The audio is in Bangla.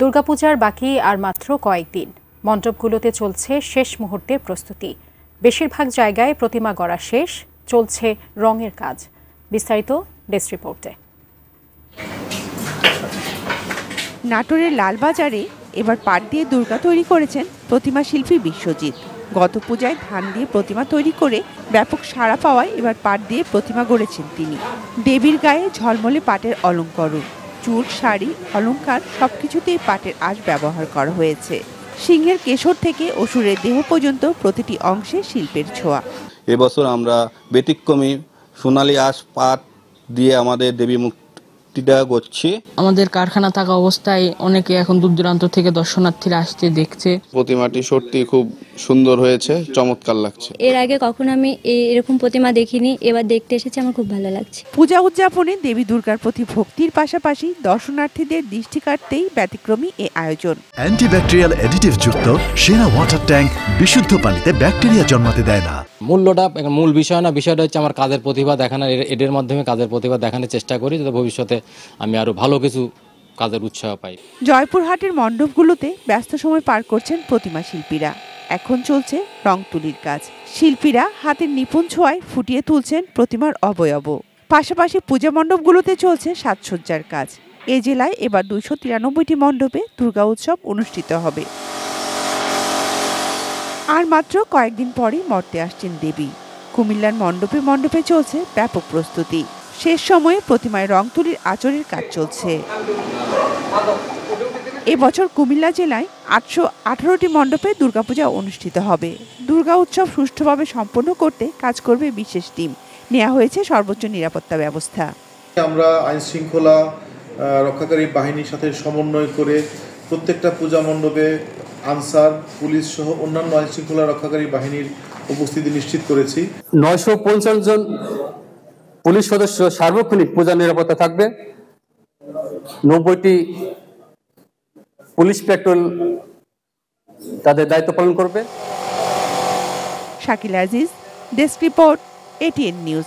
দুর্গাপূজার বাকি আর মাত্র কয়েকদিন। মণ্ডপগুলোতে চলছে শেষ মুহূর্তের প্রস্তুতি। বেশিরভাগ জায়গায় প্রতিমা গড়া শেষ, চলছে রঙের কাজ। বিস্তারিত ডেস্ক রিপোর্টে। নাটোরের লালবাজারে এবার পাট দিয়ে দুর্গা তৈরি করেছেন প্রতিমা শিল্পী বিশ্বজিৎ। গত পূজায় ধান দিয়ে প্রতিমা তৈরি করে ব্যাপক সাড়া পাওয়ায় এবার পাট দিয়ে প্রতিমা গড়েছেন তিনি। দেবীর গায়ে ঝলমলে পাটের অলঙ্করণ, চুল, শাড়ি, অলংকার সবকিছুতেই পাটের আঁশ ব্যবহার করা হয়েছে। সিংহের কেশর থেকে অসুরের দেহ পর্যন্ত প্রতিটি অংশে শিল্পের ছোঁয়া। এবছর আমরা ব্যতিক্রমী সোনালী আঁশ পাট দিয়ে আমাদের দেবী মুক্তিটা করছি। আমাদের কারখানা থাকা অবস্থায় অনেকে এখন দূর দূরান্ত থেকে দর্শনার্থীরা আসতে দেখছে। প্রতিমাটি সত্যি খুব সুন্দর হয়েছে, চমৎকার লাগছে। এর আগে কখনো আমি এরকম প্রতিমা দেখিনি, এবার দেখতে এসেছি, আমার খুব ভালো লাগছে। পূজা উদযাপনে দেবী দুর্গার প্রতি ভক্তির পাশাপাশি দর্শনার্থীদের দৃষ্টি কাটতেই ব্যতিক্রমী এই আয়োজন। অ্যান্টিব্যাকটেরিয়াল অ্যাডিটিভ যুক্ত সেরা ওয়াটার ট্যাঙ্ক বিশুদ্ধ পানিতে ব্যাকটেরিয়া জন্মাতে দেয় না। মূল্যটা মূল বিষয় না, বিষয়টা হচ্ছে আমার কাজের প্রতিভা দেখানো। এর মাধ্যমে কাজের প্রতিভা দেখানোর চেষ্টা করি যাতে ভবিষ্যতে আমি আরো ভালো কিছু কাজের উৎসাহ পাই। জয়পুরহাটের মণ্ডপগুলোতে ব্যস্ত সময় পার করছেন প্রতিমা শিল্পীরা। এখন চলছে রং তুলির কাজ। শিল্পীরা হাতের নিপুণ ছোঁয়ায় ফুটিয়ে তুলছেন প্রতিমার অবয়ব। পাশাপাশি পূজা মণ্ডপগুলোতে চলছে সাজসজ্জার কাজ। এ জেলায় এবার 293টি মণ্ডপে দুর্গা উৎসব অনুষ্ঠিত হবে। আর মাত্র কয়েকদিন পরেই মর্তে আসছেন দেবী। কুমিল্লার মণ্ডপে মণ্ডপে চলছে ব্যাপক প্রস্তুতি। শেষ সময়ে প্রতিমায় রং তুলির আঁচড়ের কাজ চলছে। এবছর কুমিল্লা জেলায় 818টি মণ্ডপে দুর্গাপূজা অনুষ্ঠিত হবে। দুর্গা উৎসব সুষ্ঠুভাবে সম্পন্ন করতে কাজ করবে বিশেষ টিম। নেওয়া হয়েছে সর্বোচ্চ নিরাপত্তা ব্যবস্থা। আমরা আইন শৃঙ্খলা রক্ষাকারী বাহিনীর সাথে সমন্বয় করে প্রত্যেকটা পূজা মণ্ডপে আনসার, পুলিশ সহ অন্যান্য আইন শৃঙ্খলা রক্ষাকারী বাহিনীর উপস্থিতি নিশ্চিত করেছি। 950 জন পুলিশ সদস্য সার্বক্ষণিক পূজা নিরাপত্তা থাকবে। 90টি পুলিশ পেট্রোল তাদের দায়িত্ব পালন করবে। Shakil Aziz, desk report, ATN news.